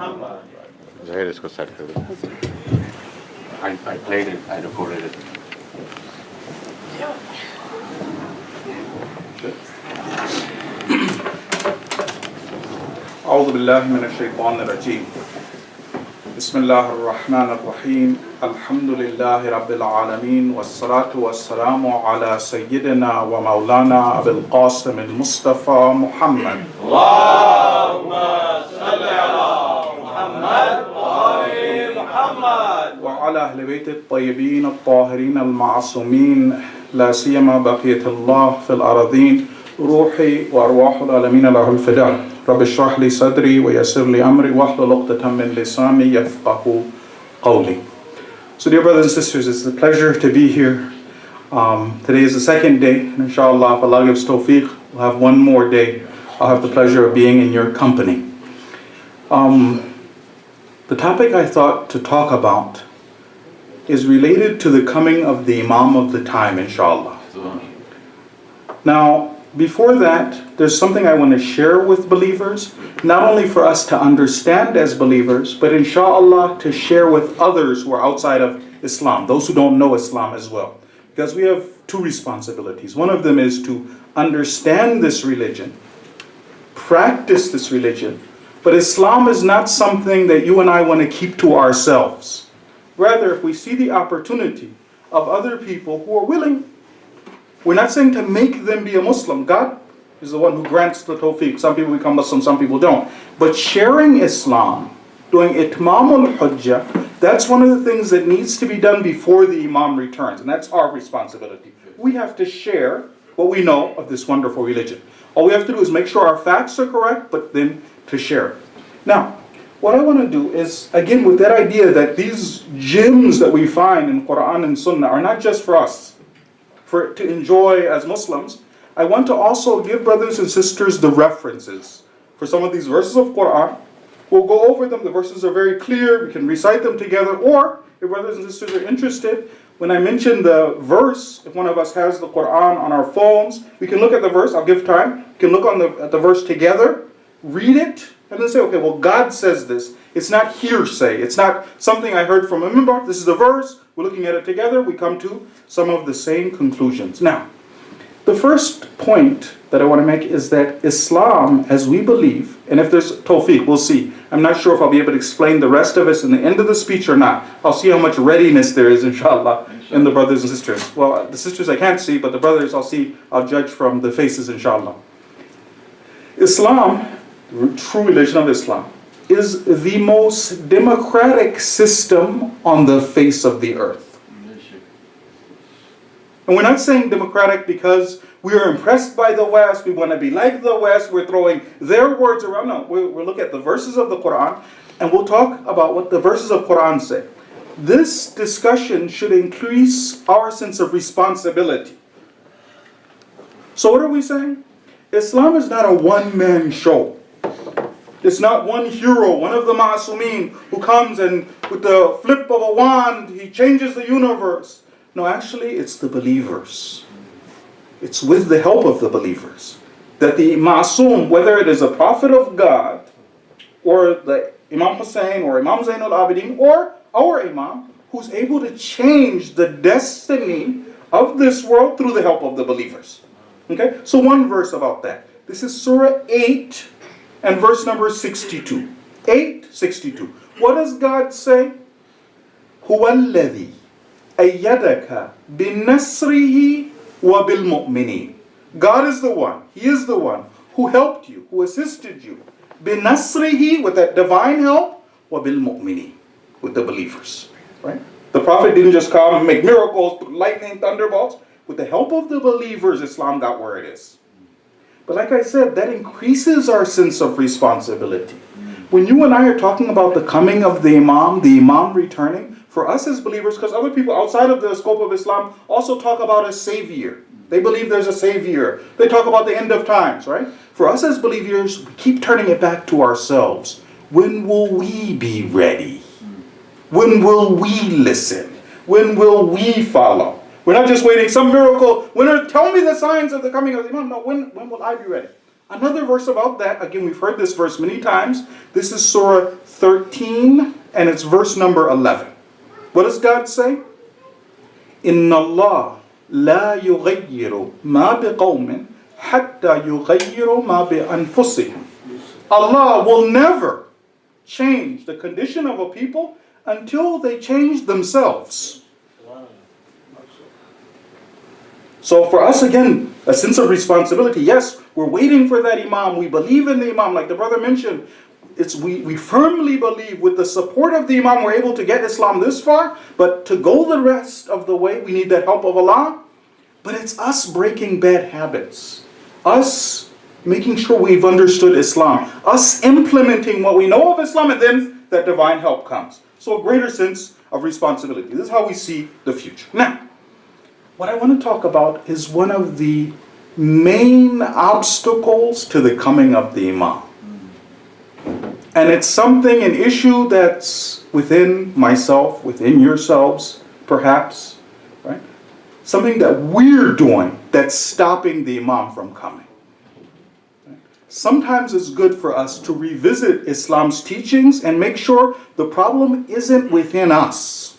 ज़ाहिर इसको सेट कर दो. I played it, I recorded it. أعوذ بالله من الشيطان الرجيم. بسم الله الرحمن الرحيم. الحمد لله رب العالمين والصلاة والسلام على سيدنا ومولانا أبي القاسم المصطفى محمد. اللهم صل على محمد وآل محمد وعلى أهل بيت الطيبين الطاهرين المعصومين لا سيما بقية الله في الأراضين روحي وأرواح العالمين له الفداء. رب اشرح لي صدري ويسر لي أمري واحلل عقدة من لساني يفقهوا قولي. So dear brothers and sisters, it's a pleasure to be here. Today is the second day, and inshallah, if Allah gives tawfiq, we'll have one more day. I'll have the pleasure of being in your company. The topic I thought to talk about is related to the coming of the Imam of the time, inshallah. Now, before that, there's something I want to share with believers, not only for us to understand as believers, but inshallah to share with others who are outside of Islam, those who don't know Islam as well. Because we have two responsibilities. One of them is to understand this religion, practice this religion, but Islam is not something that you and I want to keep to ourselves. Rather, if we see the opportunity of other people who are willing, we're not saying to make them be a Muslim. God is the one who grants the tawfiq. Some people become Muslim, some people don't. But sharing Islam, doing itmam al-hujjah, that's one of the things that needs to be done before the Imam returns. And that's our responsibility. We have to share what we know of this wonderful religion. All we have to do is make sure our facts are correct, but then to share it. Now, what I want to do is, again, with that idea that these gems that we find in Quran and Sunnah are not just for us, to enjoy as Muslims, I want to also give brothers and sisters the references for some of these verses of Quran. We'll go over them. The verses are very clear. We can recite them together. Or, if brothers and sisters are interested, when I mention the verse, if one of us has the Quran on our phones, we can look at the verse. I'll give time. We can look at the verse together, read it, and then say, okay, well, God says this. It's not hearsay. It's not something I heard from a member. This is the verse. We're looking at it together. We come to some of the same conclusions. Now, the first point that I want to make is that Islam, as we believe, and if there's tawfiq, we'll see. I'm not sure if I'll be able to explain the rest of us in the end of the speech or not. I'll see how much readiness there is, inshallah, in the brothers and sisters. Well, the sisters I can't see, but the brothers I'll judge from the faces, inshallah. Islam, the true religion of Islam, is the most democratic system on the face of the earth. And we're not saying democratic because we are impressed by the West, we want to be like the West, we're throwing their words around. No, we'll look at the verses of the Quran, and we'll talk about what the verses of Quran say. This discussion should increase our sense of responsibility. So what are we saying? Islam is not a one-man show. It's not one hero, one of the ma'asumeen who comes and with the flip of a wand, he changes the universe. No, actually, it's the believers. It's with the help of the believers that the ma'asum, whether it is a prophet of God, or the Imam Hussein, or Imam Zain al-Abidin, or our Imam, who's able to change the destiny of this world through the help of the believers. Okay? So one verse about that. This is Surah 8 and verse number 62. 8:62. What does God say? هُوَ الَّذِي أَيَّدَكَ بِنَصْرِهِ وَبِالْمُؤْمِنِينَ. God is the one. He is the one who helped you, who assisted you. بِنَصْرِهِ, with that divine help, وَبِالْمُؤْمِنِينَ, with the believers. Right? The Prophet didn't just come and make miracles, lightning, thunderbolts. With the help of the believers, Islam got where it is. But like I said, that increases our sense of responsibility. When you and I are talking about the coming of the Imam returning, for us as believers, because other people outside of the scope of Islam also talk about a savior. They believe there's a savior. They talk about the end of times, right? For us as believers, we keep turning it back to ourselves. When will we be ready? When will we listen? When will we follow? We're not just waiting some miracle. Tell me the signs of the coming of the Imam. No, when will I be ready? Another verse about that, again, we've heard this verse many times. This is Surah 13, and it's verse number 11. What does God say? Inna Allah la yughayyiru ma biqawmin hatta yughayyiru ma bi anfusihim. Allah will never change the condition of a people until they change themselves. So for us, again, a sense of responsibility. Yes, we're waiting for that Imam. We believe in the Imam. Like the brother mentioned, we firmly believe with the support of the Imam we're able to get Islam this far. But to go the rest of the way, we need that help of Allah. But it's us breaking bad habits. Us making sure we've understood Islam. Us implementing what we know of Islam, and then that divine help comes. So a greater sense of responsibility. This is how we see the future. Now, what I want to talk about is one of the main obstacles to the coming of the Imam. And it's something, an issue that's within myself, within yourselves, perhaps, right? Something that we're doing that's stopping the Imam from coming. Sometimes it's good for us to revisit Islam's teachings and make sure the problem isn't within us.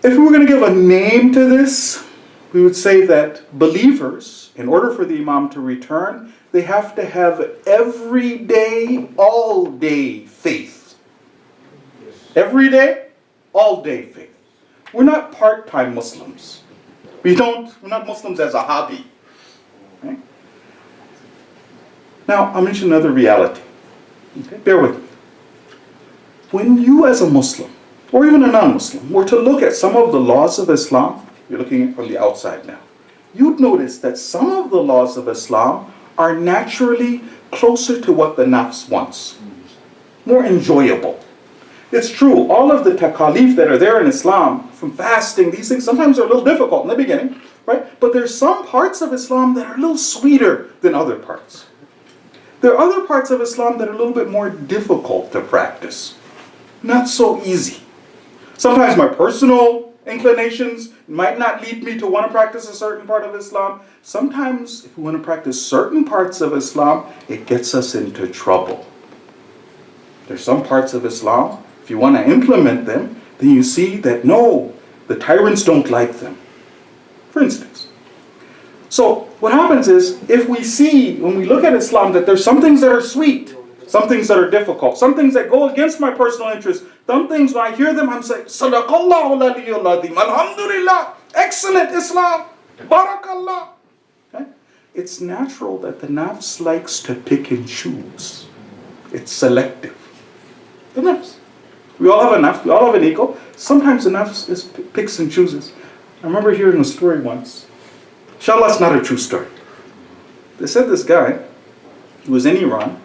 If we were going to give a name to this, we would say that believers, in order for the Imam to return, they have to have everyday, all-day faith. Everyday, all-day faith. We're not part-time Muslims. We're not Muslims as a hobby. Okay? Now, I'll mention another reality. Okay? Bear with me. When you as a Muslim, or even a non-Muslim, were to look at some of the laws of Islam, you're looking from the outside now, you'd notice that some of the laws of Islam are naturally closer to what the nafs wants, more enjoyable. It's true, all of the takalif that are there in Islam, from fasting, these things sometimes are a little difficult in the beginning, right? But there's some parts of Islam that are a little sweeter than other parts. There are other parts of Islam that are a little bit more difficult to practice, not so easy. Sometimes my personal inclinations might not lead me to want to practice a certain part of Islam. Sometimes, if we want to practice certain parts of Islam, it gets us into trouble. There's some parts of Islam, if you want to implement them, then you see that no, the tyrants don't like them. For instance. So, what happens is, if we see, when we look at Islam, that there's some things that are sweet, some things that are difficult, some things that go against my personal interests, some things when I hear them, I'm saying, Sadaqallahu al-aliyyul azim, Alhamdulillah, excellent Islam, Barakallah. Okay? It's natural that the nafs likes to pick and choose. It's selective. The nafs. We all have a nafs, we all have an ego. Sometimes the nafs picks and chooses. I remember hearing a story once. Inshallah, it's not a true story. They said this guy, he was in Iran.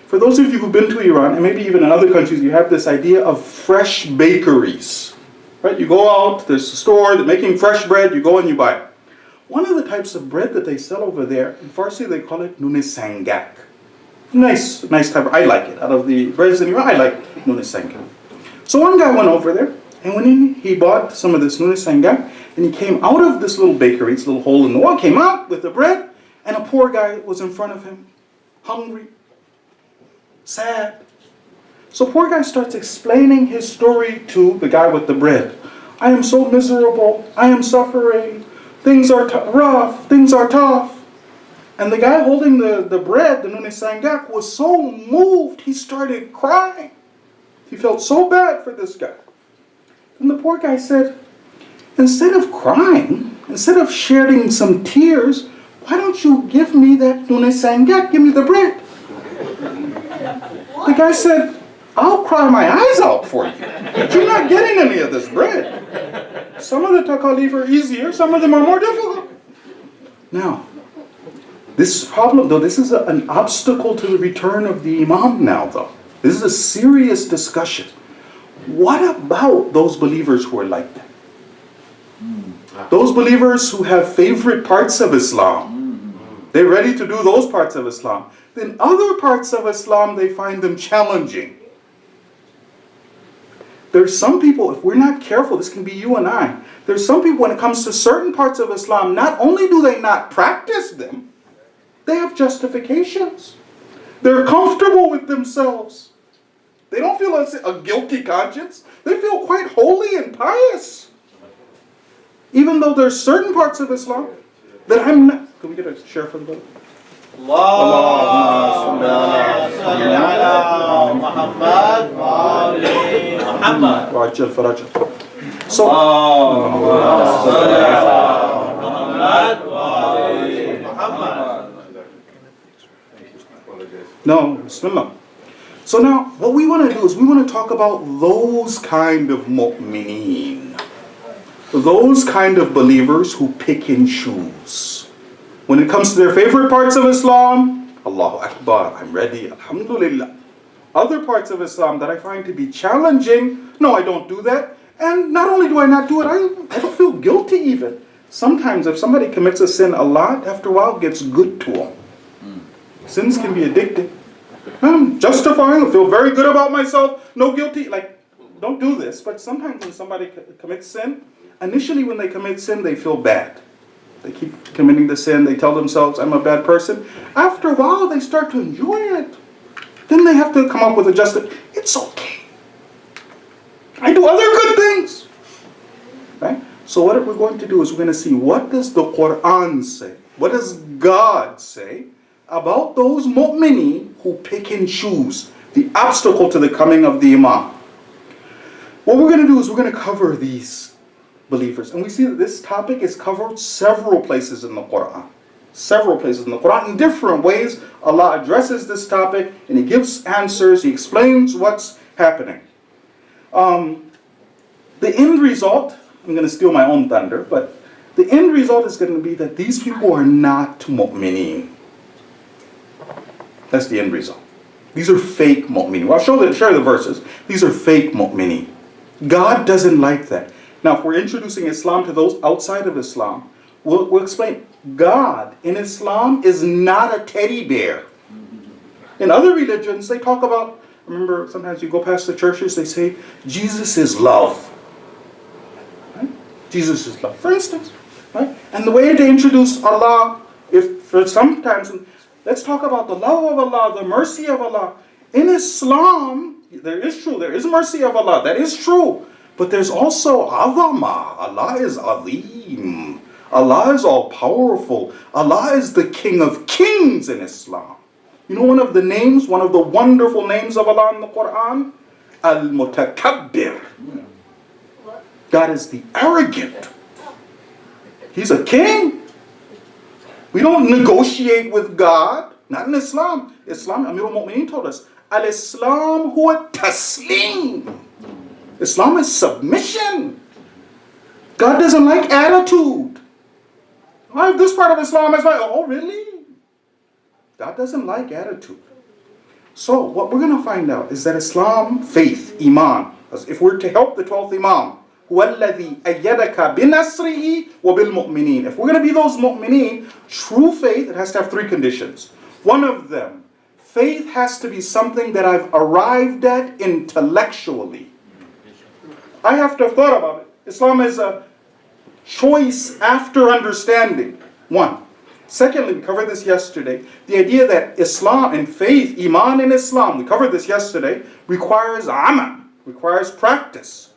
For those of you who've been to Iran, and maybe even in other countries, you have this idea of fresh bakeries. Right? You go out, there's a store, they're making fresh bread, you go and you buy it. One of the types of bread that they sell over there, in Farsi they call it nune sangak. Nice type, I like it. Out of the breads in Iran, I like nune sangak. So one guy went over there, and when he bought some of this nune sangak, and he came out of this little bakery, this little hole in the wall, came out with the bread, and a poor guy was in front of him, hungry, sad. So poor guy starts explaining his story to the guy with the bread. I am so miserable. I am suffering. Things are rough. Things are tough. And the guy holding the bread, the nune sangak, was so moved he started crying. He felt so bad for this guy. And the poor guy said, instead of crying, instead of shedding some tears, why don't you give me that nune sangak? Give me the bread. The guy said, I'll cry my eyes out for you, but you're not getting any of this bread. Some of the takalif are easier, some of them are more difficult. Now, this problem, though, this is an obstacle to the return of the Imam now, though. This is a serious discussion. What about those believers who are like that? Those believers who have favorite parts of Islam. They're ready to do those parts of Islam. Then other parts of Islam, they find them challenging. There's some people, if we're not careful, this can be you and I. There's some people, when it comes to certain parts of Islam, not only do they not practice them, they have justifications. They're comfortable with themselves. They don't feel a guilty conscience. They feel quite holy and pious. Even though there's certain parts of Islam that I'm not. Can we get a share for the brother? اللهم صل على محمد وآل محمد. وعجل فرجه. So, اللهم صل على محمد وآل محمد. no, Bismillah. So now, what we want to do is we want to talk about those kind of mu'mineen. Those kind of believers who pick and choose. When it comes to their favorite parts of Islam, Allahu Akbar, I'm ready, Alhamdulillah. Other parts of Islam that I find to be challenging, no, I don't do that. And not only do I not do it, I don't feel guilty even. Sometimes if somebody commits a sin a lot, after a while it gets good to them. Sins can be addictive. I'm justifying, I feel very good about myself, no guilty. Like, don't do this. But sometimes when somebody commits sin, initially when they commit sin, they feel bad. They keep committing the sin, they tell themselves, I'm a bad person. After a while, they start to enjoy it. Then they have to come up with a justice. It's okay. I do other good things. Right? So what we're going to do is we're going to see, what does the Quran say? What does God say about those mu'mineen who pick and choose, the obstacle to the coming of the Imam? What we're going to do is we're going to cover these believers. And we see that this topic is covered several places in the Quran. Several places in the Quran. In different ways, Allah addresses this topic and He gives answers, He explains what's happening. The end result, I'm going to steal my own thunder, but the end result is going to be that these people are not mu'mineen. That's the end result. These are fake mu'mineen. Well, I'll share the verses. These are fake mu'mineen. God doesn't like that. Now, if we're introducing Islam to those outside of Islam, we'll explain. God in Islam is not a teddy bear. In other religions, they talk about, remember, sometimes you go past the churches, they say, Jesus is love. Right? Jesus is love, for instance. Right? And the way they introduce Allah, if for sometimes, let's talk about the love of Allah, the mercy of Allah. In Islam, there is mercy of Allah, that is true. But there's also azama. Allah is azim. Allah is all powerful. Allah is the King of Kings in Islam. You know one of the names, one of the wonderful names of Allah in the Quran? Al-Mutakabbir. God is the arrogant. He's a king. We don't negotiate with God. Not in Islam. Islam, Amirul Mu'mineen told us, Al-Islam huwa taslim. Islam is submission. God doesn't like attitude. I have this part of Islam as well. Oh, really? God doesn't like attitude. So what we're going to find out is that Islam, faith, iman, if we're to help the 12th Imam, وَالَّذِي أَيَّدَكَ بِنَصْرِهِ وَبِالْمُؤْمِنِينَ. If we're going to be those mu'mineen, true faith, it has to have three conditions. One of them, faith has to be something that I've arrived at intellectually. I have to have thought about it. Islam is a choice after understanding. One. Secondly, we covered this yesterday, the idea that Islam and faith, iman in Islam, we covered this yesterday, requires amal, requires practice.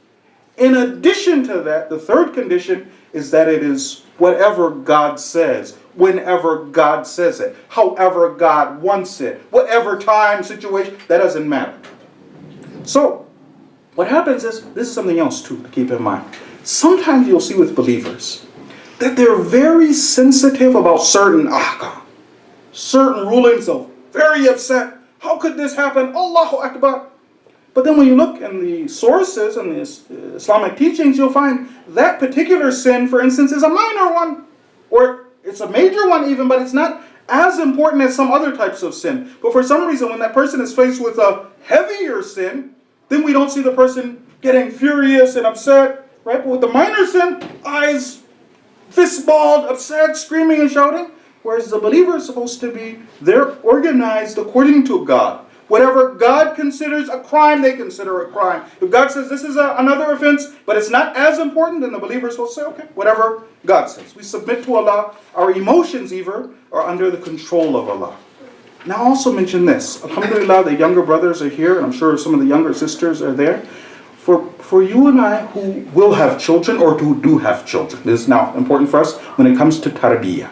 In addition to that, the third condition is that it is whatever God says, whenever God says it, however God wants it, whatever time, situation, that doesn't matter. So, what happens is, this is something else too to keep in mind. Sometimes you'll see with believers that they're very sensitive about certain ahkam, certain rulings, so very upset. How could this happen? Allahu Akbar. But then when you look in the sources and the Islamic teachings, you'll find that particular sin, for instance, is a minor one. Or it's a major one even, but it's not as important as some other types of sin. But for some reason, when that person is faced with a heavier sin, then we don't see the person getting furious and upset, right? But with the minor sin, eyes fist-balled, upset, screaming and shouting. Whereas the believer is supposed to be, they're organized according to God. Whatever God considers a crime, they consider a crime. If God says this is another offense, but it's not as important, then the believer is supposed to say, okay, whatever God says. We submit to Allah. Our emotions even are under the control of Allah. Now I also mention this. Alhamdulillah, the younger brothers are here, and I'm sure some of the younger sisters are there. For you and I who will have children or who do have children, this is now important for us when it comes to tarbiyah.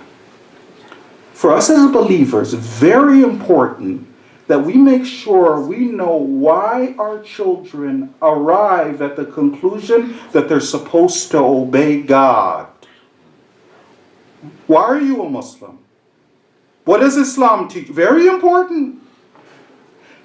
For us as believers, very important that we make sure we know why our children arrive at the conclusion that they're supposed to obey God. Why are you a Muslim? What does Islam teach? Very important.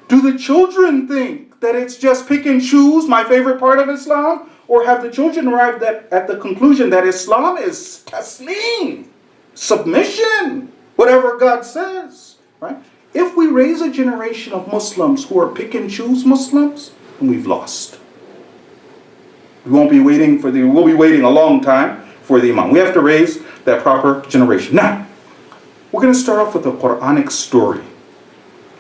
Do the children think that it's just pick and choose, my favorite part of Islam? Or have the children arrived at the conclusion that Islam is taslim, submission, whatever God says, right? If we raise a generation of Muslims who are pick and choose Muslims, then we've lost. We'll be waiting a long time for the Imam. We have to raise that proper generation. Now, we're going to start off with a Quranic story.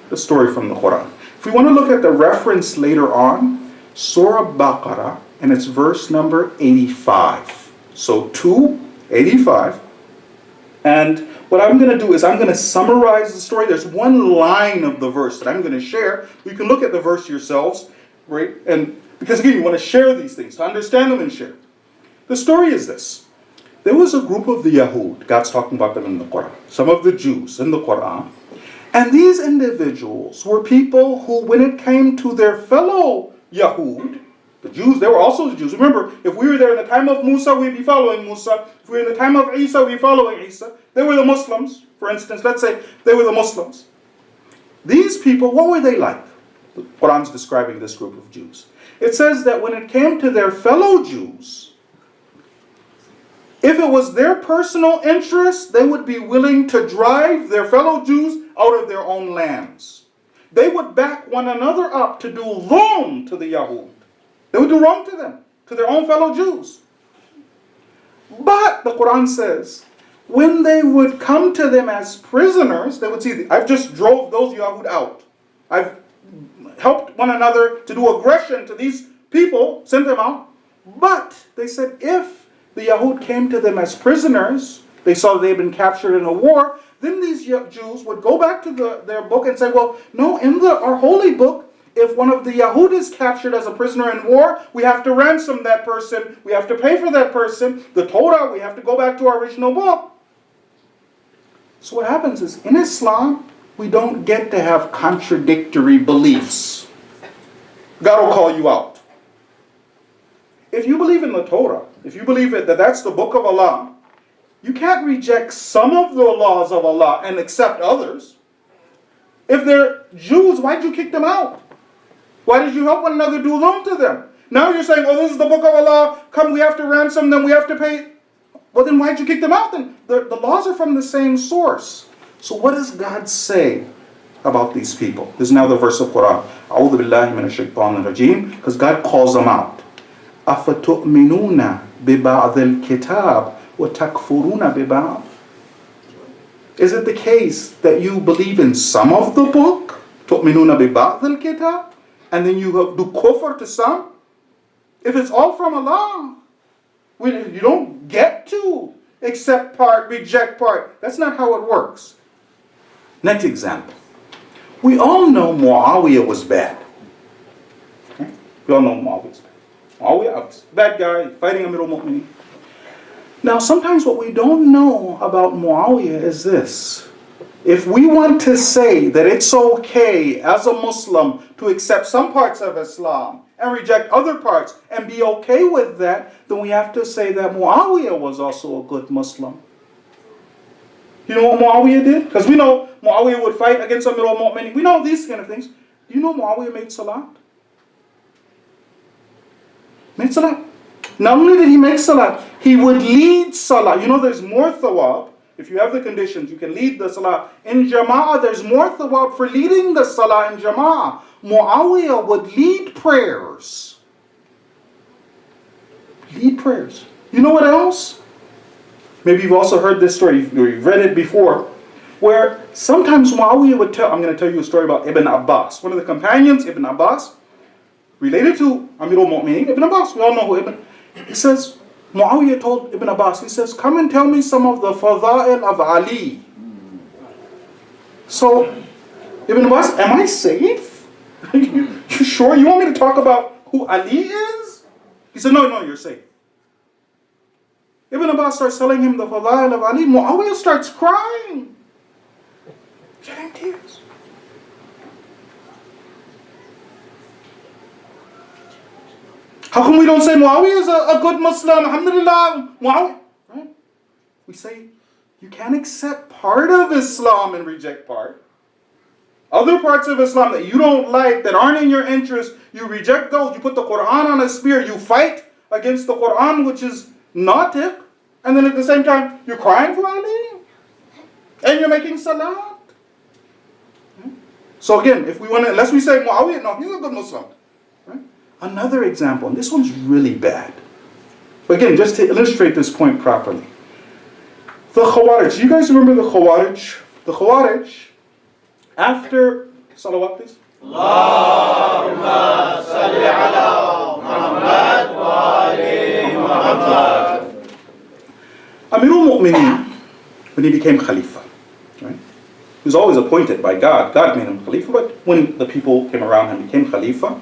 The story from the Quran. If we want to look at the reference later on, Surah Baqarah, and it's verse number 85. So 285. And what I'm going to do is I'm going to summarize the story. There's one line of the verse that I'm going to share. You can look at the verse yourselves, right? And because again, you want to share these things, to understand them and share. The story is this. There was a group of the Yahud. God's talking about them in the Quran. Some of the Jews in the Quran. And these individuals were people who, when it came to their fellow Yahud, the Jews, they were also the Jews. Remember, if we were there in the time of Musa, we'd be following Musa. If we were in the time of Isa, we'd be following Isa. They were the Muslims, for instance. Let's say they were the Muslims. These people, what were they like? The Quran's describing this group of Jews. It says that when it came to their fellow Jews, if it was their personal interest, they would be willing to drive their fellow Jews out of their own lands. They would back one another up to do wrong to the Yahud. They would do wrong to them, to their own fellow Jews. But the Quran says, when they would come to them as prisoners, they would see, I've just drove those Yahud out. I've helped one another to do aggression to these people, sent them out. But they said, if the Yahud came to them as prisoners, they saw they had been captured in a war, then these Jews would go back to their book and say, well, no, in our holy book, if one of the Yahud is captured as a prisoner in war, we have to ransom that person. We have to pay for that person. The Torah, we have to go back to our original book. So what happens is, in Islam, we don't get to have contradictory beliefs. God will call you out. If you believe in the Torah, if you believe that that's the book of Allah, you can't reject some of the laws of Allah and accept others. If they're Jews, why'd you kick them out? Why did you help one another do wrong to them? Now you're saying, oh, this is the book of Allah. Come, we have to ransom them. We have to pay. Well, then why'd you kick them out then? The laws are from the same source. So what does God say about these people? This is now the verse of Quran. A'udhu billahi minash shaitanir rajim. Because God calls them out. أَفَتُؤْمِنُونَ بِبَعْضِ الْكِتَابِ وَتَكْفُرُونَ بِبَعْضِ. Is it the case that you believe in some of the book? تُؤْمِنُونَ بِبَعْضِ الْكِتَابِ. And then you do kufr to some? If it's all from Allah, you don't get to accept part, reject part. That's not how it works. Next example. We all know Muawiyah was bad. Okay? We all know Muawiyah was bad. Muawiyah, bad guy, fighting Amir al-Mu'mineen. Now, sometimes what we don't know about Muawiyah is this. If we want to say that it's okay as a Muslim to accept some parts of Islam and reject other parts and be okay with that, then we have to say that Muawiyah was also a good Muslim. You know what Muawiyah did? Because we know Muawiyah would fight against Amir al-Mu'mineen. We know these kind of things. Do you know Muawiyah made salat? Made salat. Not only did he make salat, he would lead salat. You know there's more thawab. If you have the conditions, you can lead the salah. In jama'ah, there's more thawab for leading the salah in jama'ah. Muawiyah would lead prayers. Lead prayers. You know what else? Maybe you've also heard this story, or you've read it before, where sometimes Muawiyah would tell, I'm going to tell you a story about Ibn Abbas. One of the companions, Ibn Abbas, related to Amir al-Mu'mineen, Ibn Abbas, we all know who Ibn. He says, Muawiyah told Ibn Abbas, he says, come and tell me some of the fadha'il of Ali. So, Ibn Abbas, am I safe? You sure? You want me to talk about who Ali is? He said, no, you're safe. Ibn Abbas starts telling him the fadail of Ali. Muawiyah starts crying. Shedding tears. How come we don't say Muawiyah is a good Muslim? Alhamdulillah. Muawiyah. Right? We say you can't accept part of Islam and reject part. Other parts of Islam that you don't like, that aren't in your interest, you reject those. You put the Quran on a spear. You fight against the Quran, which is nautiq. And then at the same time, you're crying for Ali. And you're making salat. So again, if we want to, unless we say Muawiyah, no, he's a good Muslim. Right? Another example, and this one's really bad. But again, just to illustrate this point properly. The Khawarij. You guys remember the Khawarij? The Khawarij, after, salawat please. Allahumma salli ala Muhammad wa ali Muhammad. Amirul Mu'mineen, when he became Khalifa, right? He was always appointed by God. God made him Khalifa, but when the people came around him and became Khalifa,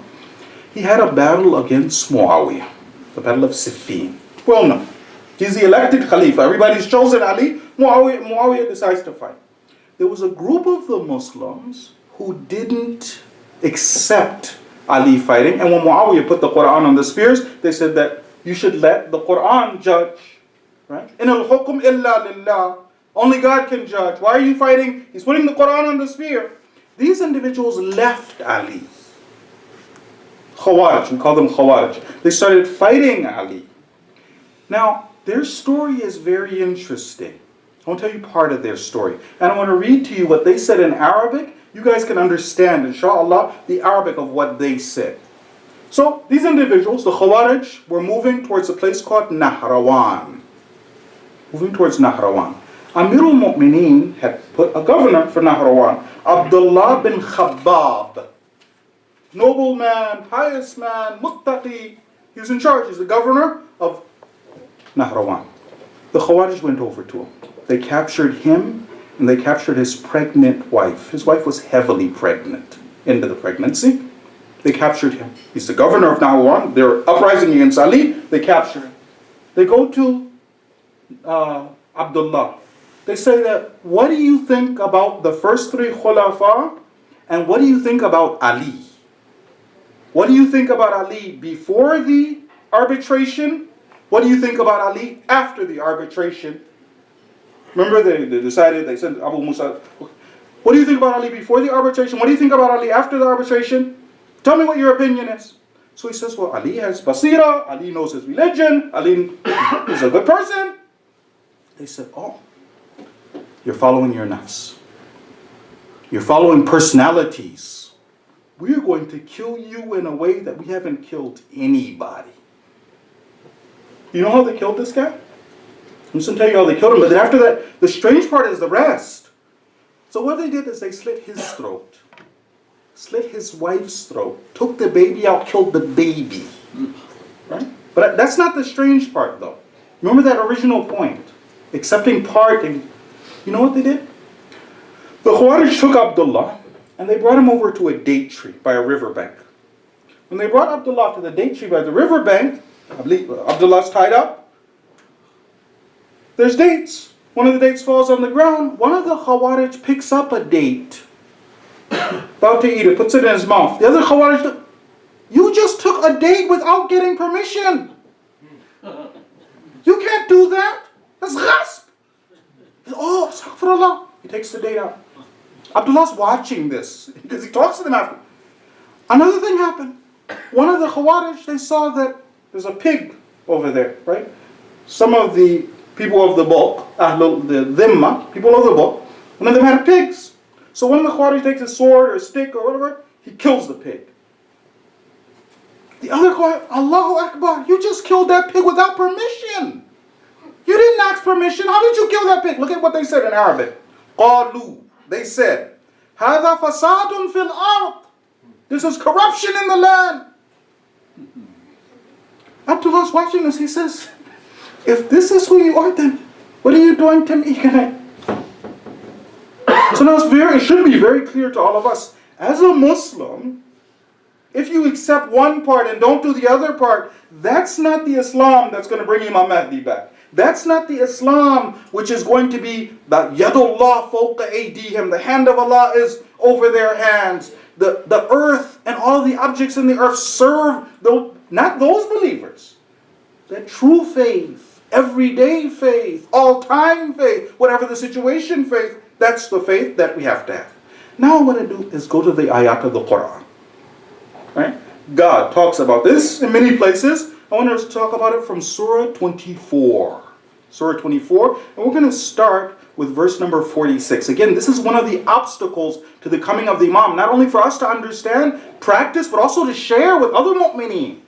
he had a battle against Muawiyah, the battle of Siffin. Well known. He's the elected Khalifa. Everybody's chosen Ali. Muawiyah decides to fight. There was a group of the Muslims who didn't accept Ali fighting, and when Muawiyah put the Quran on the spears, they said that you should let the Quran judge. Right? In al-hukm illa lillah. Only God can judge. Why are you fighting? He's putting the Quran on the spear. These individuals left Ali. Khawarij, we call them Khawarij. They started fighting Ali. Now, their story is very interesting. I want to tell you part of their story. And I want to read to you what they said in Arabic. You guys can understand, inshallah, the Arabic of what they said. So, these individuals, the Khawarij, were moving towards a place called Nahrawan. Moving towards Nahrawan. Amirul Mu'mineen had put a governor for Nahrawan, Abdullah bin Khabbab. Noble man, pious man, muttaqi. He was in charge. He's the governor of Nahrawan. The Khawarij went over to him. They captured him and they captured his pregnant wife. His wife was heavily pregnant into the pregnancy. They captured him. He's the governor of Nahrawan. They're uprising against Ali. They capture him. They go to Abdullah. They say that, what do you think about the first three Khulafa and what do you think about Ali? What do you think about Ali before the arbitration? What do you think about Ali after the arbitration? Remember they decided, they said, Abu Musa, what do you think about Ali before the arbitration? What do you think about Ali after the arbitration? Tell me what your opinion is. So he says, well, Ali has basira, Ali knows his religion, Ali is a good person. They said, oh, you're following your nafs. You're following personalities. We're going to kill you in a way that we haven't killed anybody. You know how they killed this guy? I'm just going to tell you how they killed him, but then after that, the strange part is the rest. So what they did is they slit his throat. Slit his wife's throat. Took the baby out, killed the baby. Right? But that's not the strange part though. Remember that original point. Accepting part, and you know what they did? The Khawarij took Abdullah and they brought him over to a date tree by a riverbank. When they brought Abdullah to the date tree by the riverbank, Abdullah's tied up. There's dates. One of the dates falls on the ground. One of the Khawarij picks up a date, about to eat it, puts it in his mouth. The other Khawarij, you just took a date without getting permission. You can't do that. That's ghasb. Oh, astaghfirullah. He takes the date out. Abdullah's watching this because he talks to them after. Another thing happened. One of the Khawarij, they saw that there's a pig over there, right? Some of the people of the book, the dhimma, people of the book, one of them had pigs. So one of the Khawarij takes a sword or a stick or whatever, he kills the pig. The other Khawarij, Allahu Akbar, you just killed that pig without permission. You didn't ask permission. How did you kill that pig? Look at what they said in Arabic. قالوا. They said, هذا فساد في الأرض. This is corruption in the land. Abdullah's watching this. He says, if this is who you are, then what are you doing to me? So now it should be very clear to all of us. As a Muslim, if you accept one part and don't do the other part, that's not the Islam that's going to bring Imam Mahdi back. That's not the Islam which is going to be that Yadullah fawqa aydihim, the hand of Allah is over their hands. The earth and all the objects in the earth serve not those believers. That true faith, everyday faith, all-time faith, whatever the situation faith, that's the faith that we have to have. Now what I want to do is go to the ayat of the Quran. Right? God talks about this in many places. I want to talk about it from Surah 24. Surah 24, and we're going to start with verse number 46. Again, this is one of the obstacles to the coming of the Imam, not only for us to understand, practice, but also to share with other mu'mineen.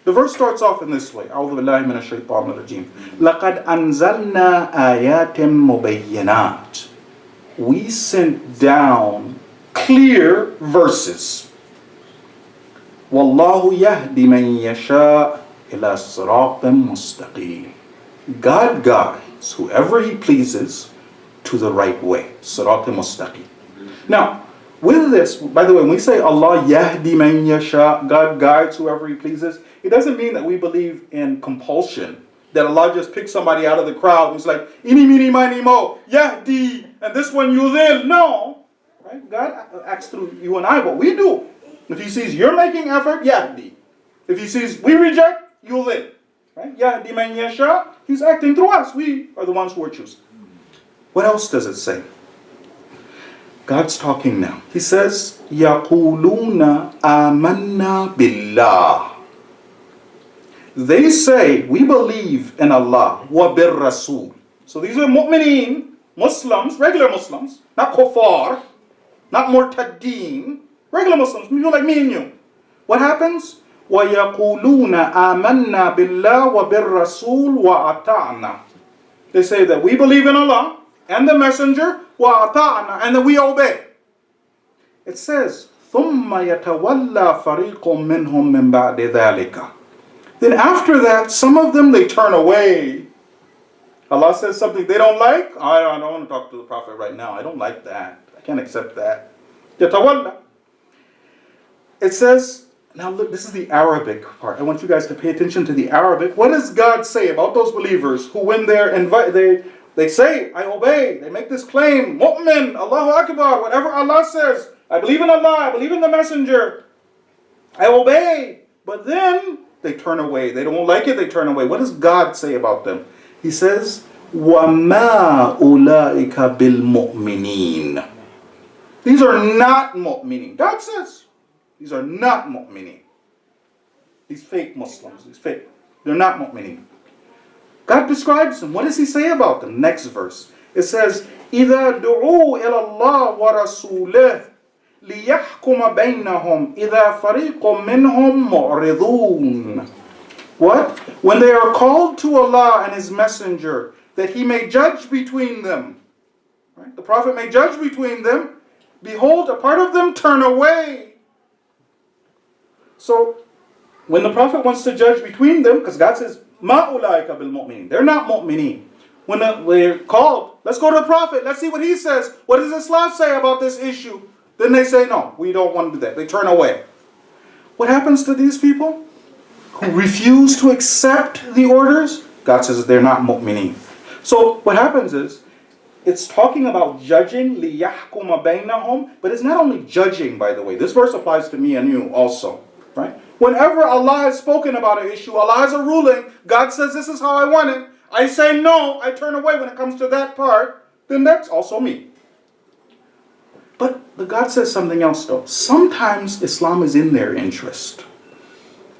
The verse starts off in this way. أعوذ بالله من الشيطان الرجيم. لقد أنزلنا آيات مبينات. We sent down clear verses. والله يهدي من يشاء إلى صراط مستقيم. God guides whoever He pleases to the right way. Sirat al-Mustaqim. Now, with this, by the way, when we say Allah yahdi man yasha, God guides whoever He pleases, it doesn't mean that we believe in compulsion. That Allah just picks somebody out of the crowd and He's like, ini, mini, mini, mo, yahdi, and this one yudhil. No. Right? God acts through you and I, what we do. If He sees you're making effort, yahdi. If He sees we reject, yudhil. Right? Yahdi man yasha, He's acting through us. We are the ones who are choosing. What else does it say? God's talking now. He says, يَقُولُونَ آمَنَّا بِاللَّهِ. They say, we believe in Allah, وَبِالرَّسُولِ. So these are mu'mineen, Muslims, regular Muslims, not kuffar, not murtaddeen, regular Muslims, people like me and you. What happens? وَيَقُولُونَ آمَنَّا بِاللَّهِ وَبِالرَّسُولِ وَأَطَعْنَا. They say that we believe in Allah and the Messenger, وَأَطَعْنَا, and that we obey. It says, ثُمَّ يَتَوَلَّى فَرِيقٌ مِّنْهُمْ مِّن بَعْدِ ذَلِكَ. Then after that, some of them, they turn away. Allah says something they don't like. I don't want to talk to the Prophet right now. I don't like that. I can't accept that. يَتَوَلَّى. It says, now look, this is the Arabic part. I want you guys to pay attention to the Arabic. What does God say about those believers who when they say, I obey, they make this claim, mu'min, Allahu Akbar, whatever Allah says, I believe in Allah, I believe in the Messenger, I obey, but then they turn away. They don't like it, they turn away. What does God say about them? He says, وَمَا أُولَٰئِكَ بِالْمُؤْمِنِينَ. These are not mu'mineen. God says, these are not mu'mineen. These fake Muslims, these fake. They're not mu'mineen. God describes them. What does He say about them? Next verse. It says, إِذَا دُعُوا إِلَى اللَّهِ وَرَسُولِهِ لِيَحْكُمَ بَيْنَهُمْ إِذَا فَرِيقٌ مِّنْهُمْ مُعْرِضُونَ. What? When they are called to Allah and His Messenger, that He may judge between them. Right? The Prophet may judge between them. Behold, a part of them turn away. So, when the Prophet wants to judge between them, because God says, مَا أُولَٰئِكَ بِالْمُؤْمِنِينَ. They're not mu'mineen. When they're called, let's go to the Prophet, let's see what he says. What does Islam say about this issue? Then they say, no, we don't want to do that. They turn away. What happens to these people who refuse to accept the orders? God says they're not mu'mineen. So what happens is, it's talking about judging, لِيَحْكُمَ بَيْنَهُمْ, but it's not only judging, by the way. This verse applies to me and you also. Right? Whenever Allah has spoken about an issue, Allah has a ruling, God says this is how I want it, I say no, I turn away when it comes to that part, then that's also me. But God says something else though. Sometimes Islam is in their interest.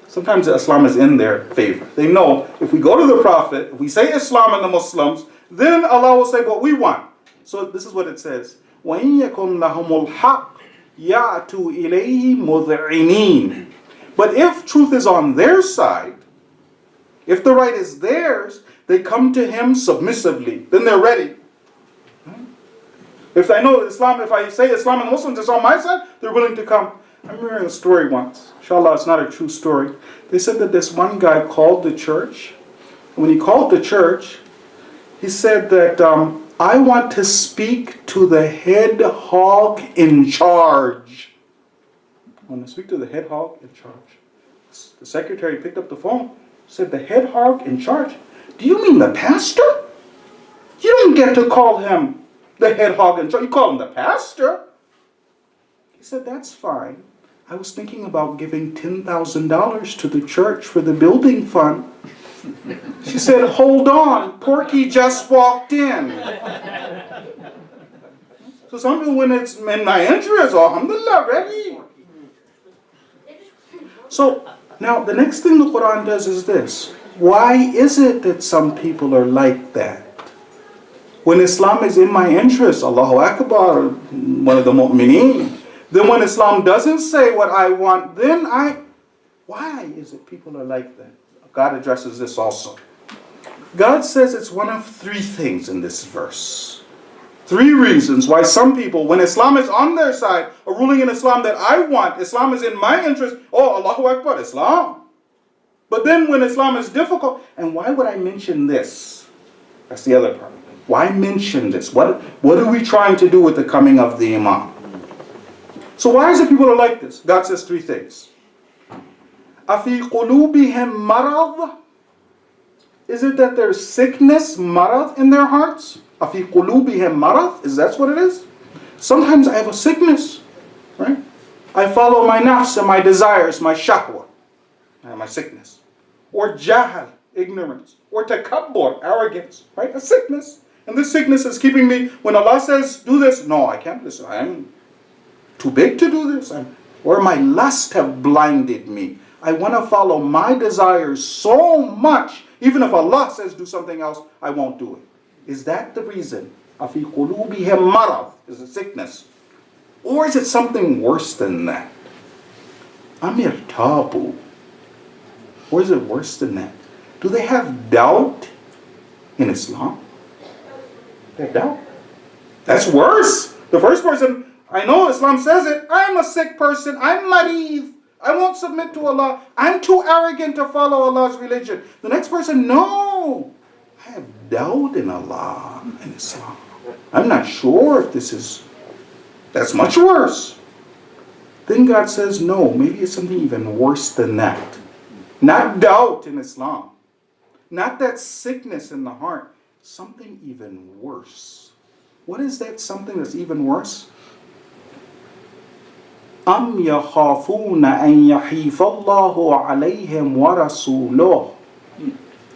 Sometimes Islam is in their favor. They know if we go to the Prophet, if we say Islam and the Muslims, then Allah will say what we want. So this is what it says. وَإِن يَكُنْ لَهُمُ الْحَقِّ يَأْتُوا إِلَيْهِ مُذْعِنِينَ. But if truth is on their side, if the right is theirs, they come to Him submissively. Then they're ready. If I know Islam, if I say Islam and Muslims is on my side, they're willing to come. I remember a story once. Inshallah, it's not a true story. They said that this one guy called the church. When he called the church, he said that I want to speak to the head hog in charge. I want to speak to the head hog in charge. The secretary picked up the phone, said, the head hog in charge? Do you mean the pastor? You don't get to call him the head hog in charge. You call him the pastor. He said, that's fine. I was thinking about giving $10,000 to the church for the building fund. She said, hold on, Porky just walked in. So some people, when it's in my interest, alhamdulillah, ready. So now the next thing the Quran does is this. Why is it that some people are like that? When Islam is in my interest, Allahu Akbar, one of the mu'mineen. Then when Islam doesn't say what I want, then why is it people are like that? God addresses this also. God says it's one of three things in this verse. Three reasons why some people, when Islam is on their side, are ruling in Islam that I want, Islam is in my interest, oh, Allahu Akbar, Islam. But then when Islam is difficult, and why would I mention this? That's the other part. Why mention this? What are we trying to do with the coming of the Imam? So why is it people are like this? God says three things. أَفِي قُلُوبِهِمْ مَرَضٍ? Is it that there's sickness, marad, in their hearts? أَفِي قُلُوبِهِمْ مَرَضٍ? Is that what it is? Sometimes I have a sickness, right? I follow my nafs and my desires, my shahwa, my sickness. Or jahal, ignorance. Or takabbur, arrogance, right? A sickness. And this sickness is keeping me, when Allah says, do this, no, I can't listen. I'm too big to do this. Or my lust have blinded me. I want to follow my desires so much, even if Allah says do something else, I won't do it. Is that the reason? أَفِي قُلُوبِهِمْ مَرَضٍ is a sickness. Or is it something worse than that? أَمْ يَرْتَابُوا? Or is it worse than that? Do they have doubt in Islam? They have doubt. That's worse. The first person, I know Islam says it, I'm a sick person, I'm mareed, I won't submit to Allah, I'm too arrogant to follow Allah's religion. The next person, no, I have doubt in Allah and Islam. I'm not sure if this is, that's much worse. Then God says, no, maybe it's something even worse than that. Not doubt in Islam. Not that sickness in the heart. Something even worse. What is that something that's even worse? أَمْ يَخَافُونَ أَنْ يَحِيفَ اللَّهُ عَلَيْهِمْ وَرَسُولُهُ?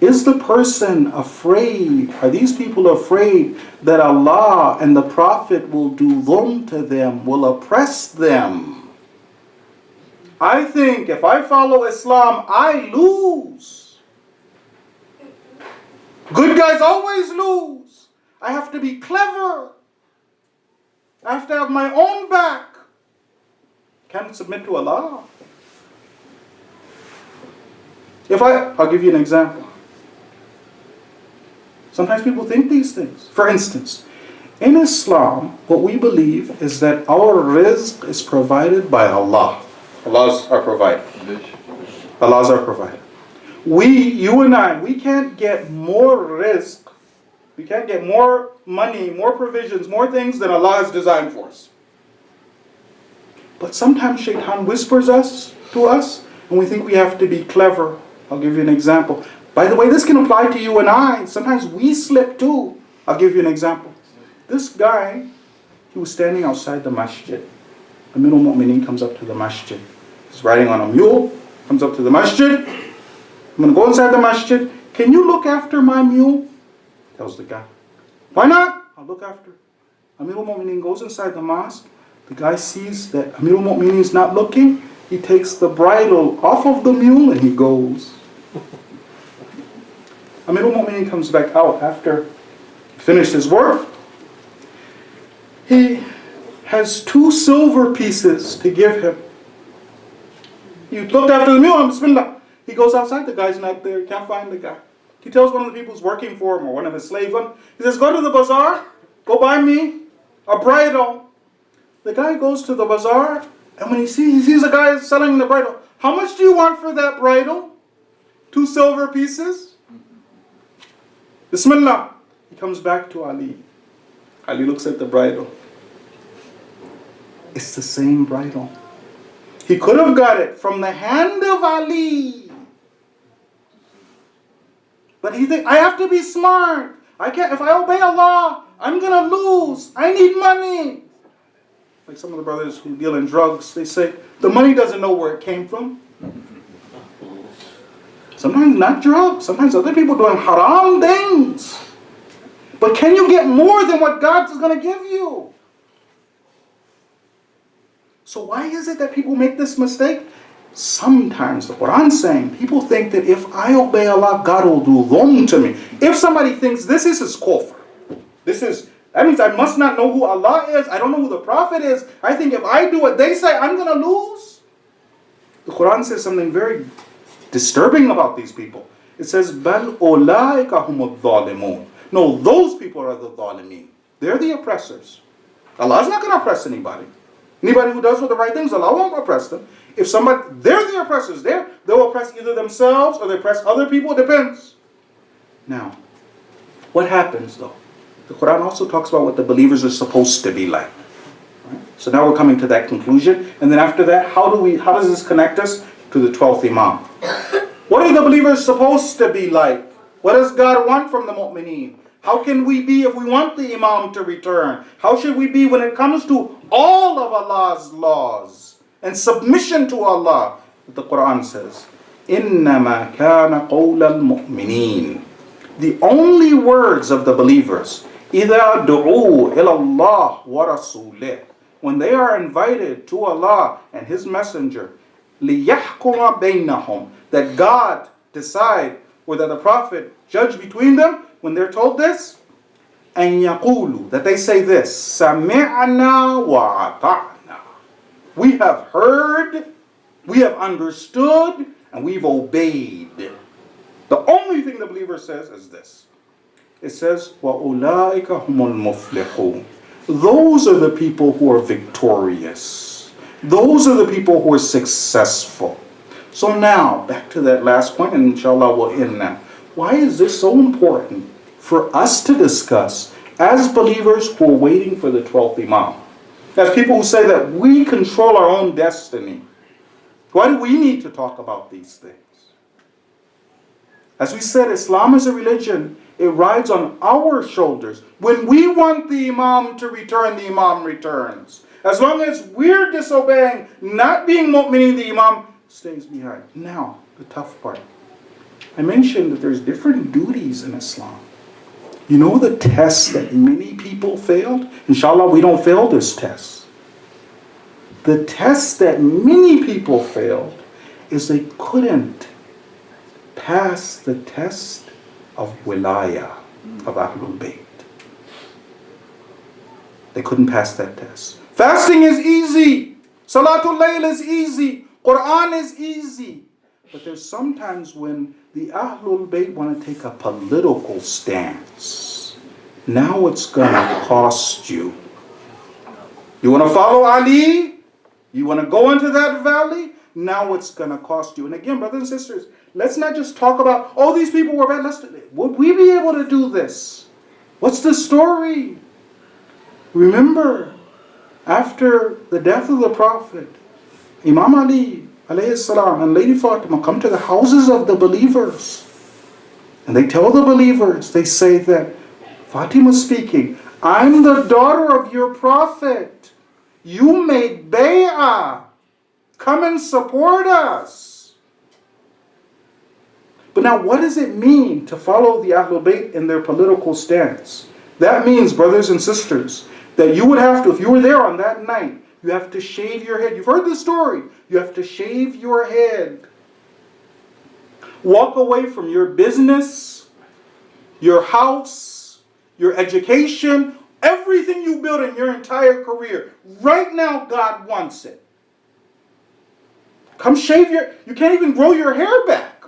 Is the person afraid, are these people afraid that Allah and the Prophet will do dhulm to them, will oppress them? I think if I follow Islam, I lose. Good guys always lose. I have to be clever. I have to have my own back. Can't submit to Allah. I'll give you an example. Sometimes people think these things. For instance, in Islam, what we believe is that our rizq is provided by Allah. Allah's our provider. Allah's our provider. You and I, we can't get more rizq, we can't get more money, more provisions, more things than Allah has designed for us. But sometimes shaitan whispers to us, and we think we have to be clever. I'll give you an example. By the way, this can apply to you and I. Sometimes we slip too. I'll give you an example. This guy, he was standing outside the masjid. Amir al-Mu'mineen comes up to the masjid. He's riding on a mule, comes up to the masjid. I'm going to go inside the masjid. Can you look after my mule? Tells the guy. Why not? I'll look after. Amir al-Mu'mineen goes inside the mosque. The guy sees that Amir al-Mu'mineen is not looking. He takes the bridle off of the mule and he goes. Amir al-Mu'mineen comes back out after he finished his work. He has 2 silver pieces to give him. He looked after the mule, bismillah. He goes outside, the guy's not there, he can't find the guy. He tells one of the people who's working for him, or one of his slaves, he says, go to the bazaar, go buy me a bridle. The guy goes to the bazaar, and when he sees a guy selling the bridle. How much do you want for that bridle? 2 silver pieces? Bismillah. He comes back to Ali. Ali looks at the bridle. It's the same bridle. He could have got it from the hand of Ali. But he thinks, I have to be smart. I can't, if I obey Allah, I'm going to lose. I need money. Like some of the brothers who deal in drugs, they say, the money doesn't know where it came from. Sometimes not drugs. Sometimes other people doing haram things. But can you get more than what God is going to give you? So why is it that people make this mistake? Sometimes, the Quran's saying, people think that if I obey Allah, God will do wrong to me. If somebody thinks this is his kufr, that means I must not know who Allah is, I don't know who the Prophet is, I think if I do what they say, I'm going to lose. The Quran says something very disturbing about these people. It says, بَلْ أُولَٰئِكَ هُمُ الظَّالِمُونَ. No, those people are the zalimeen. They're the oppressors. Allah's not going to oppress anybody. Anybody who does the right things, Allah won't oppress them. If they're the oppressors. They'll oppress either themselves or they oppress other people. It depends. Now, what happens though? The Quran also talks about what the believers are supposed to be like. Right? So now we're coming to that conclusion. And then after that, how does this connect us to the 12th Imam? What are the believers supposed to be like? What does God want from the mu'mineen? How can we be if we want the Imam to return? How should we be when it comes to all of Allah's laws and submission to Allah? The Quran says, إِنَّمَا كَانَ قَوْلَ الْمُؤْمِنِينَ. The only words of the believers, إِذَا دُعُوا إِلَى اللَّهِ وَرَسُولِهِ, when they are invited to Allah and His Messenger, لِيَحْكُمَ بَيْنَهُمْ, that God decide or that the Prophet judge between them, when they're told this, and يَقُولُوا, that they say this, سَمِعْنَا وَأَطَعْنَا. We have heard, we have understood, and we've obeyed. The only thing the believer says is this. It says, وَأُولَٰئِكَ هُمُ الْمُفْلِحُونَ. Those are the people who are victorious. Those are the people who are successful. So now, back to that last point, and inshallah we'll end now. Why is this so important for us to discuss as believers who are waiting for the 12th Imam? As people who say that we control our own destiny. Why do we need to talk about these things? As we said, Islam is a religion. It rides on our shoulders. When we want the Imam to return, the Imam returns. As long as we're disobeying, not being mu'minin, the Imam stays behind. Now, the tough part. I mentioned that there's different duties in Islam. You know the test that many people failed? Inshallah, we don't fail this test. The test that many people failed is they couldn't pass the test of wilayah, of Ahlul Bayt. They couldn't pass that test. Fasting is easy. Salatul Layl is easy. Quran is easy. But there's sometimes when the Ahlul Bayt want to take a political stance. Now it's going to cost you. You want to follow Ali? You want to go into that valley? Now it's going to cost you. And again, brothers and sisters, let's not just talk about, oh, these people were bad. Would we be able to do this? What's the story? Remember, after the death of the Prophet, Imam Ali alayhi salam and Lady Fatima come to the houses of the believers. And they tell the believers, they say that, Fatima speaking, I'm the daughter of your Prophet. You made bay'ah. Come and support us. But now what does it mean to follow the Ahlul Bayt in their political stance? That means, brothers and sisters, that you would have to, if you were there on that night, you have to shave your head. You've heard the story. You have to shave your head. Walk away from your business, your house, your education, everything you built in your entire career. Right now, God wants it. Come shave you can't even grow your hair back.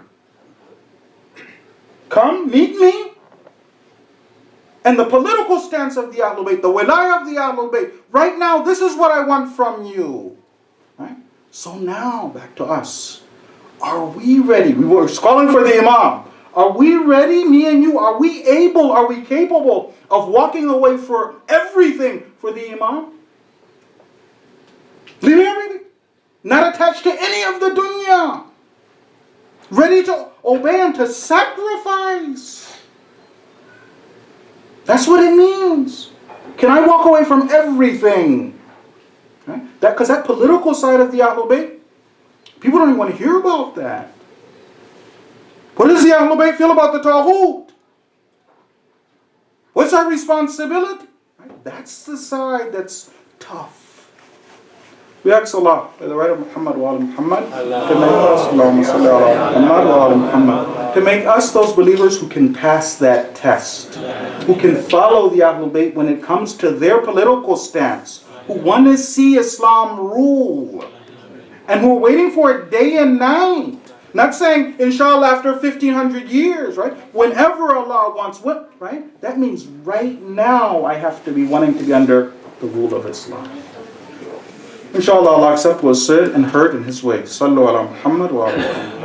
Come, meet me. And the political stance of the Ahlul Bayt, the wilayah of the Ahlul Bayt, right now, this is what I want from you. Right? So now, back to us. Are we ready? We were calling for the Imam. Are we ready, me and you? Are we able, are we capable of walking away for everything for the Imam? Leaving everything. Not attached to any of the dunya. Ready to obey and to sacrifice. That's what it means. Can I walk away from everything? Right? Because that political side of the Ahlul Bayt, people don't even want to hear about that. What does the Ahlul Bayt feel about the Taghut? What's our responsibility? Right? That's the side that's tough. We ask Allah, by the right of Muhammad wa Muhammad, to make us, Allahumma salli ala Muhammad wa ala Muhammad, to make us those believers who can pass that test, who can follow the Ahlul Bayt when it comes to their political stance, who want to see Islam rule, and who are waiting for it day and night. Not saying, inshallah, after 1500 years, right? Whenever Allah wants, what, right? That means right now I have to be wanting to be under the rule of Islam. Inshallah, Allah accept what was said and heard in His way. Sallu ala Muhammad wa ala Muhammad.